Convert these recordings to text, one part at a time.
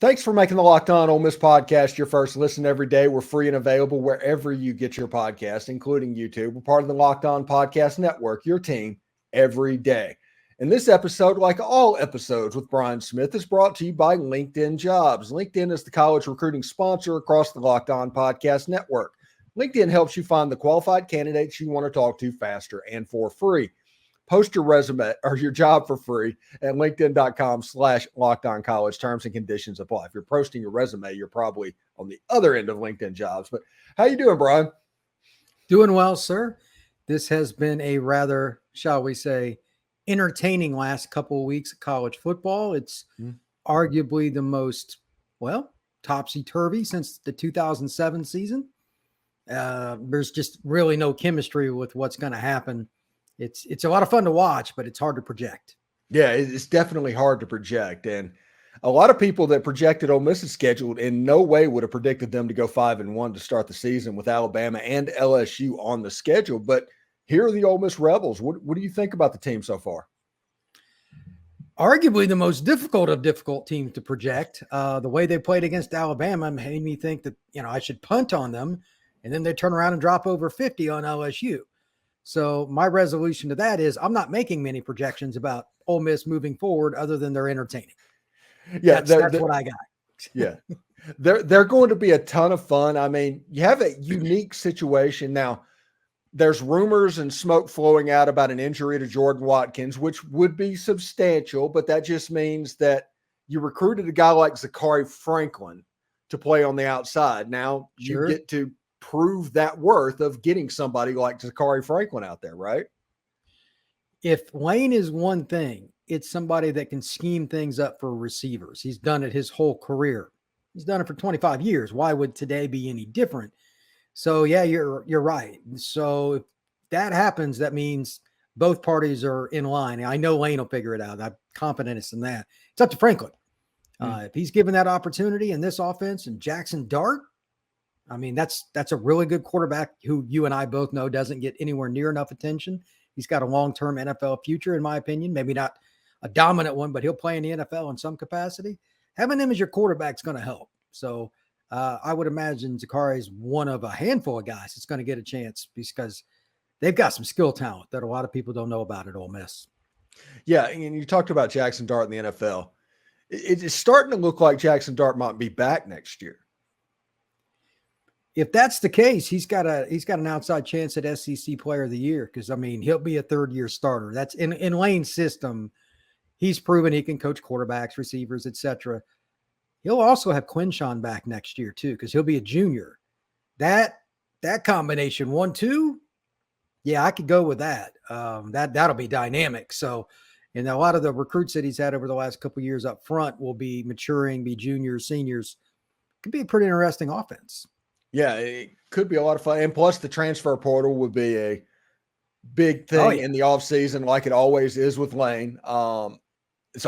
Thanks for making the Locked On Ole Miss podcast your first listen every day. We're free and available wherever you get your podcast, including YouTube. We're part of the Locked On Podcast Network, your team every day. And this episode, like all episodes with Brian Smith, is brought to you by LinkedIn Jobs. LinkedIn is the college recruiting sponsor across the Locked On Podcast Network. LinkedIn helps you find the qualified candidates you want to talk to faster and for free. Post your resume or your job for free at linkedin.com/LockedOnCollege. Terms and conditions apply. If you're posting your resume, you're probably on the other end of LinkedIn Jobs. But how you doing, Brian? Doing well, sir. This has been a rather, shall we say, entertaining last couple of weeks of college football. It's arguably the most, topsy-turvy since the 2007 season. There's just really no chemistry with what's going to happen. It's a lot of fun to watch, but it's hard to project. Yeah, it's definitely hard to project. And a lot of people that projected Ole Miss's schedule in no way would have predicted them to go 5-1 to start the season with Alabama and LSU on the schedule. But here are the Ole Miss Rebels. What do you think about the team so far? Arguably the most difficult of difficult teams to project. The way they played against Alabama made me think that, I should punt on them, and then they turn around and drop over 50 on LSU. So my resolution to that is I'm not making many projections about Ole Miss moving forward other than they're entertaining. Yeah, that's what I got. Yeah, they're going to be a ton of fun. I mean, you have a unique situation now. There's rumors and smoke flowing out about an injury to Jordan Watkins, which would be substantial, but that just means that you recruited a guy like Zachary Franklin to play on the outside. Now you get to prove that worth of getting somebody like Zachary Franklin out there, right? If Lane is one thing, it's somebody that can scheme things up for receivers. He's done it his whole career. He's done it for 25 years. Why would today be any different? So yeah, you're right. So if that happens, that means both parties are in line. I know Lane will figure it out. I'm confident in that. It's up to Franklin. If he's given that opportunity in this offense and Jackson Dart, I mean, that's a really good quarterback who you and I both know doesn't get anywhere near enough attention. He's got a long-term NFL future, in my opinion. Maybe not a dominant one, but he'll play in the NFL in some capacity. Having him as your quarterback is going to help. So I would imagine Zachari's one of a handful of guys that's going to get a chance because they've got some skill talent that a lot of people don't know about at Ole Miss. Yeah, and you talked about Jackson Dart in the NFL. It's starting to look like Jackson Dart might be back next year. If that's the case, he's got an outside chance at SEC Player of the Year because, I mean, he'll be a third-year starter. That's in Lane's system. He's proven he can coach quarterbacks, receivers, etc. He'll also have Quinshawn back next year too because he'll be a junior. That combination 1-2, yeah, I could go with that. That'll be dynamic. So, and a lot of the recruits that he's had over the last couple of years up front will be maturing, be juniors, seniors. Could be a pretty interesting offense. Yeah, it could be a lot of fun. And plus the transfer portal would be a big thing in the offseason like it always is with Lane. So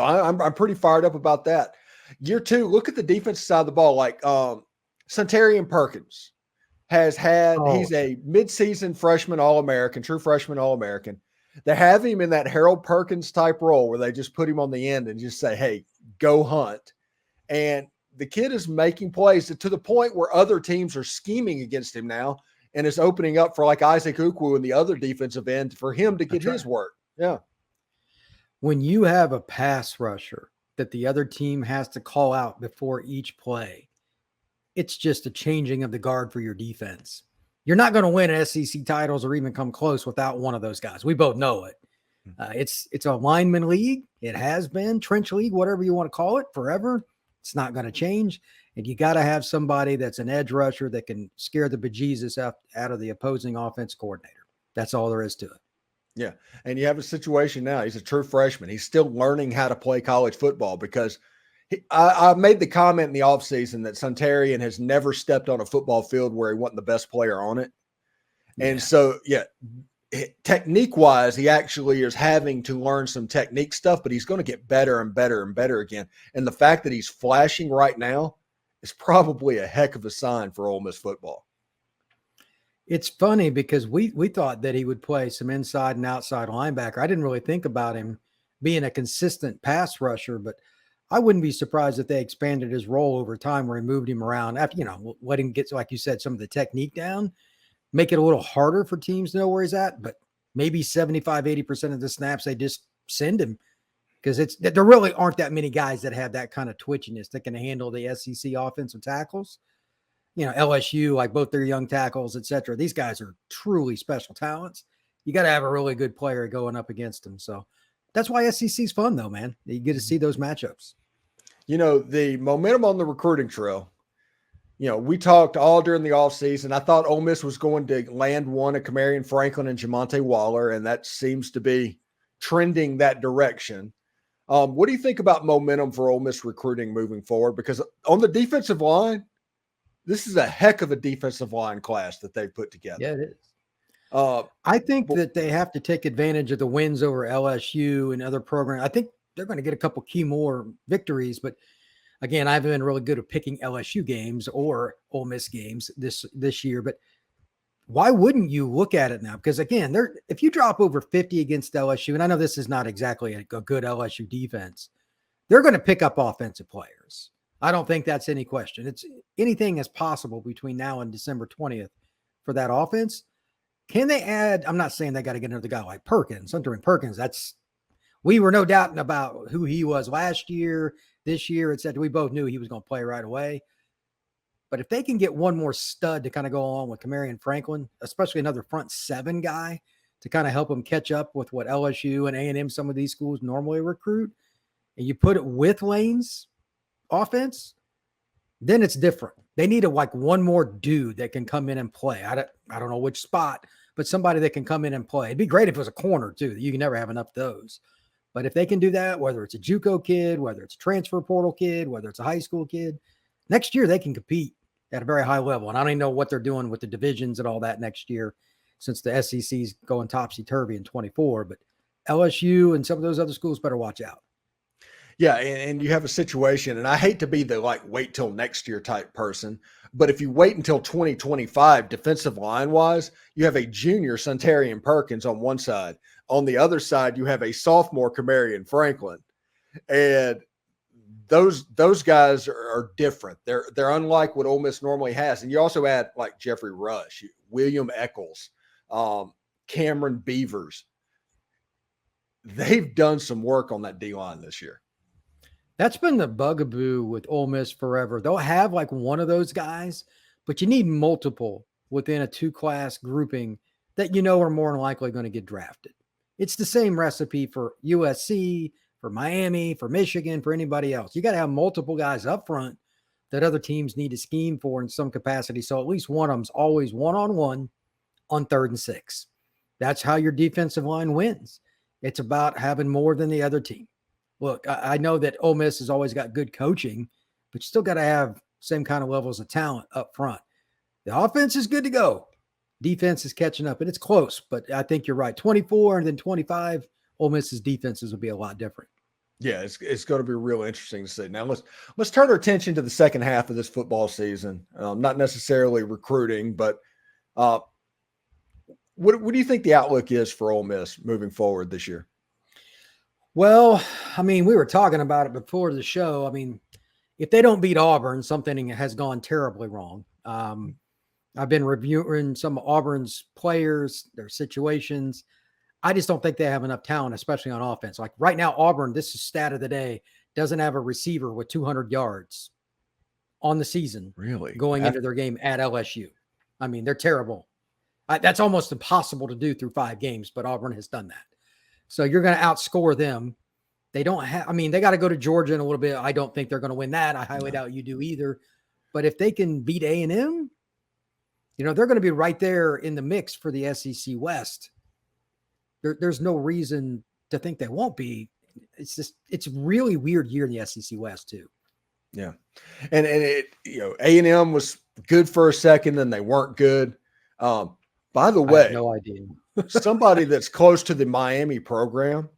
I'm pretty fired up about that. Year two, look at the defensive side of the ball. Like Suntarian Perkins has had, he's a midseason freshman All-American, true freshman All-American. They have him in that Harold Perkins type role where they just put him on the end and just say, hey, go hunt. And the kid is making plays to the point where other teams are scheming against him now and is opening up for like Isaac Ukwu and the other defensive end for him to get his work. Yeah. When you have a pass rusher that the other team has to call out before each play, it's just a changing of the guard for your defense. You're not going to win SEC titles or even come close without one of those guys. We both know it. It's a lineman league. It has been trench league, whatever you want to call it, forever. It's not going to change. And you got to have somebody that's an edge rusher that can scare the bejesus out of the opposing offense coordinator. That's all there is to it. Yeah. And you have a situation now. He's a true freshman. He's still learning how to play college football because I made the comment in the offseason that Suntarian has never stepped on a football field where he wasn't the best player on it. And so, technique-wise, he actually is having to learn some technique stuff, but he's going to get better and better and better again. And the fact that he's flashing right now is probably a heck of a sign for Ole Miss football. It's funny because we thought that he would play some inside and outside linebacker. I didn't really think about him being a consistent pass rusher, but I wouldn't be surprised if they expanded his role over time where he moved him around after, let him get, like you said, some of the technique down, make it a little harder for teams to know where he's at. But maybe 75, 80% of the snaps, they just send him because there really aren't that many guys that have that kind of twitchiness that can handle the SEC offensive tackles. LSU, like both their young tackles, et cetera. These guys are truly special talents. You got to have a really good player going up against them. So that's why SEC's fun, though, man. You get to see those matchups. The momentum on the recruiting trail, we talked all during the offseason. I thought Ole Miss was going to land one at Kamarion Franklin and Jamonte Waller, and that seems to be trending that direction. What do you think about momentum for Ole Miss recruiting moving forward? Because on the defensive line, this is a heck of a defensive line class that they've put together. Yeah, it is. I think that they have to take advantage of the wins over LSU and other programs. I think they're going to get a couple key more victories, but again, I haven't been really good at picking LSU games or Ole Miss games this year. But why wouldn't you look at it now? Because again, if you drop over 50 against LSU, and I know this is not exactly a good LSU defense, they're going to pick up offensive players. I don't think that's any question. It's anything is possible between now and December 20th for that offense. Can they add? I'm not saying they got to get another guy like Perkins. Hunter and Perkins, we were no doubting about who he was last year, this year, etc. We both knew he was going to play right away. But if they can get one more stud to kind of go along with Kamarion Franklin, especially another front seven guy to kind of help them catch up with what LSU and A&M, some of these schools normally recruit, and you put it with Lane's offense, then it's different. They need one more dude that can come in and play. I don't know which spot, but somebody that can come in and play. It'd be great if it was a corner too. You can never have enough of those. But if they can do that, whether it's a JUCO kid, whether it's a transfer portal kid, whether it's a high school kid, next year they can compete at a very high level. And I don't even know what they're doing with the divisions and all that next year since the SEC's going topsy-turvy in 24. But LSU and some of those other schools better watch out. Yeah, and you have a situation, and I hate to be the wait till next year type person, but if you wait until 2025 defensive line-wise, you have a junior Suntarian Perkins on one side. On the other side, you have a sophomore Kamarion Franklin. And those guys are different. They're unlike what Ole Miss normally has. And you also add Jeffrey Rush, William Eccles, Cameron Beavers. They've done some work on that D-line this year. That's been the bugaboo with Ole Miss forever. They'll have one of those guys, but you need multiple within a two-class grouping that are more than likely going to get drafted. It's the same recipe for USC, for Miami, for Michigan, for anybody else. You got to have multiple guys up front that other teams need to scheme for in some capacity. So at least one of them's always one-on-one on 3rd and 6. That's how your defensive line wins. It's about having more than the other team. Look, I know that Ole Miss has always got good coaching, but you still got to have same kind of levels of talent up front. The offense is good to go. Defense is catching up, and it's close, but I think you're right. 24 and then 25, Ole Miss's defenses will be a lot different. Yeah, it's going to be real interesting to see. Now let's turn our attention to the second half of this football season. Not necessarily recruiting, but what do you think the outlook is for Ole Miss moving forward this year? Well, we were talking about it before the show. If they don't beat Auburn, something has gone terribly wrong. I've been reviewing some of Auburn's players, their situations. I just don't think they have enough talent, especially on offense. Right now, Auburn, this is stat of the day, doesn't have a receiver with 200 yards on the season. Really? Going into their game at LSU. They're terrible. That's almost impossible to do through 5 games, but Auburn has done that. So you're going to outscore them. They don't have, they got to go to Georgia in a little bit. I don't think they're going to win that. I highly doubt you do either. But if they can beat A&M, they're going to be right there in the mix for the SEC West. There's no reason to think they won't be. It's a really weird year in the SEC West too. Yeah. And A&M was good for a second, then they weren't good. By the way, I have no idea. Somebody that's close to the Miami program,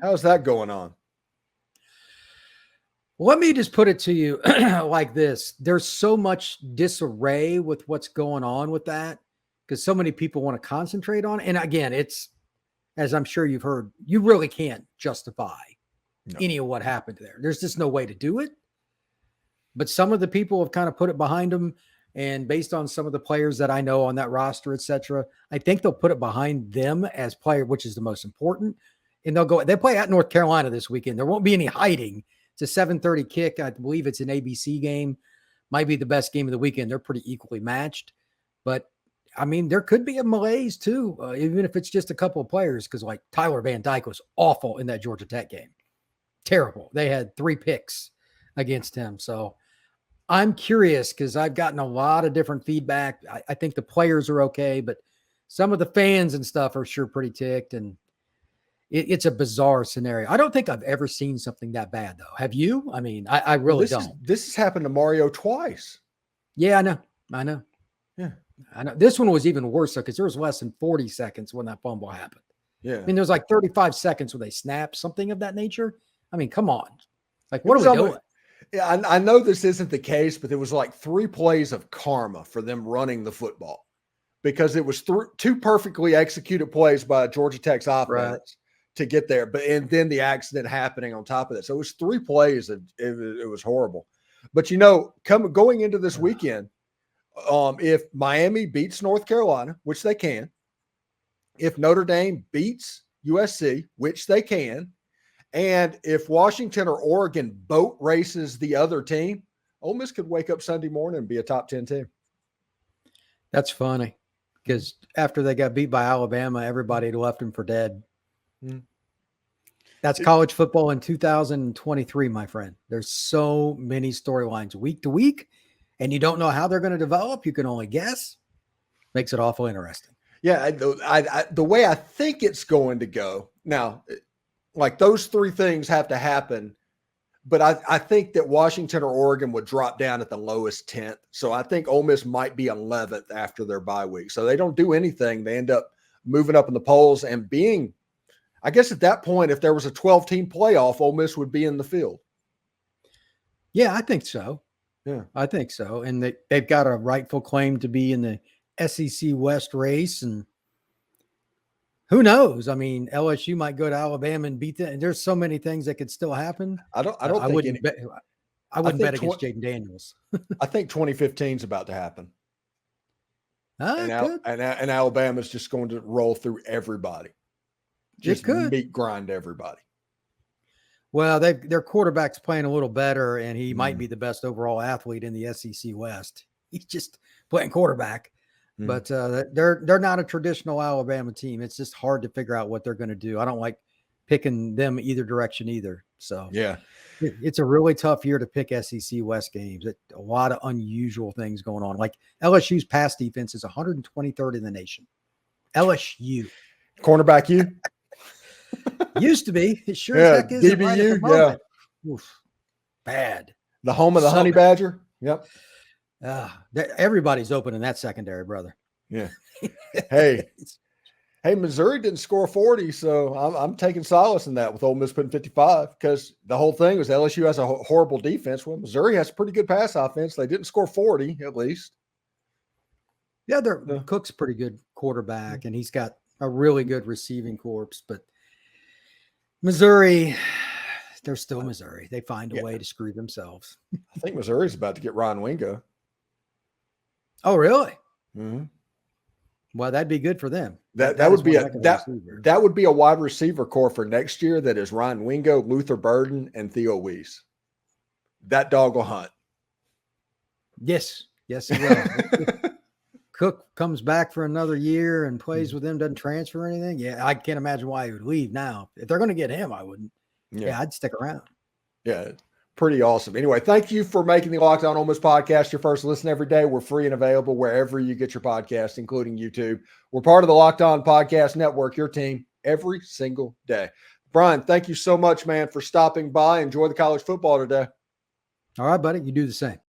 how's that going on? Let me just put it to you like this. There's so much disarray with what's going on with that because so many people want to concentrate on it. And again, it's, as I'm sure you've heard, you really can't justify any of what happened there. There's just no way to do it. But some of the people have kind of put it behind them. And based on some of the players that I know on that roster, et cetera, I think they'll put it behind them as player, which is the most important. And they'll play at North Carolina this weekend. There won't be any hiding. It's a 7:30 kick. I believe it's an ABC game. Might be the best game of the weekend. They're pretty equally matched. But, I mean, there could be a malaise, too, even if it's just a couple of players, because, like, Tyler Van Dyke was awful in that Georgia Tech game. Terrible. They had 3 picks against him. So I'm curious because I've gotten a lot of different feedback. I think the players are okay, but some of the fans and stuff are sure pretty ticked. And it's a bizarre scenario. I don't think I've ever seen something that bad, though. Have you? I mean, I really don't. This has happened to Mario twice. Yeah, I know. Yeah. I know. This one was even worse, though, because there was less than 40 seconds when that fumble happened. Yeah. I mean, there was like 35 seconds when they snapped, something of that nature. I mean, come on. Like, what are we doing? Yeah, I know this isn't the case, but there was like 3 plays of karma for them running the football because it was 2 perfectly executed plays by Georgia Tech's offense to get there. And then the accident happening on top of that. So it was 3 plays. It was horrible. But, going into this weekend, if Miami beats North Carolina, which they can, if Notre Dame beats USC, which they can, and if Washington or Oregon boat races the other team, Ole Miss could wake up Sunday morning and be a top 10 team. That's funny because after they got beat by Alabama, everybody had left them for dead. That's college football in 2023, my friend. There's so many storylines week to week, and you don't know how they're going to develop. You can only guess. Makes it awful interesting. Yeah, the way I think it's going to go now, like those 3 things have to happen, but I think that Washington or Oregon would drop down at the lowest 10th. So I think Ole Miss might be 11th after their bye week. So they don't do anything. They end up moving up in the polls and being, I guess at that point, if there was a 12-team playoff, Ole Miss would be in the field. Yeah, I think so. Yeah, I think so. And they've got a rightful claim to be in the SEC West race, and who knows? I mean, LSU might go to Alabama and beat them. And there's so many things that could still happen. I wouldn't bet against Jaden Daniels. I think 2015 is about to happen. And Alabama's just going to roll through everybody. Just meat grind everybody. Well, their quarterback's playing a little better, and he might be the best overall athlete in the SEC West. He's just playing quarterback. But they're not a traditional Alabama team. It's just hard to figure out what they're going to do. I don't like picking them either direction either. So yeah, it's a really tough year to pick SEC West games. A lot of unusual things going on. Like LSU's pass defense is 123rd in the nation. LSU cornerback U used to be. It sure as heck is. DBU, right Oof, bad. The home of the Honey Badger. Yep. Everybody's open in that secondary, brother. Yeah. Hey, Missouri didn't score 40, so I'm taking solace in that with Ole Miss putting 55 because the whole thing was LSU has a horrible defense. Well, Missouri has a pretty good pass offense. They didn't score 40 at least. Yeah, Cook's a pretty good quarterback, and he's got a really good receiving corps. But Missouri, they're still Missouri. They find a way to screw themselves. I think Missouri's about to get Ryan Wingo. Oh, really? Mm-hmm. Well, that'd be good for them. That would be a wide receiver core for next year. That is Ryan Wingo, Luther Burden, and Theo Weiss. That dog will hunt. Yes, he will. Cook comes back for another year and plays with them, doesn't transfer or anything. Yeah, I can't imagine why he would leave now. If they're going to get him, I wouldn't. Yeah, I'd stick around. Yeah. Pretty awesome. Anyway, thank you for making the Locked On Ole Miss podcast your first listen every day. We're free and available wherever you get your podcast, including YouTube. We're part of the Locked On Podcast Network, your team every single day. Brian, thank you so much, man, for stopping by. Enjoy the college football today. All right, buddy. You do the same.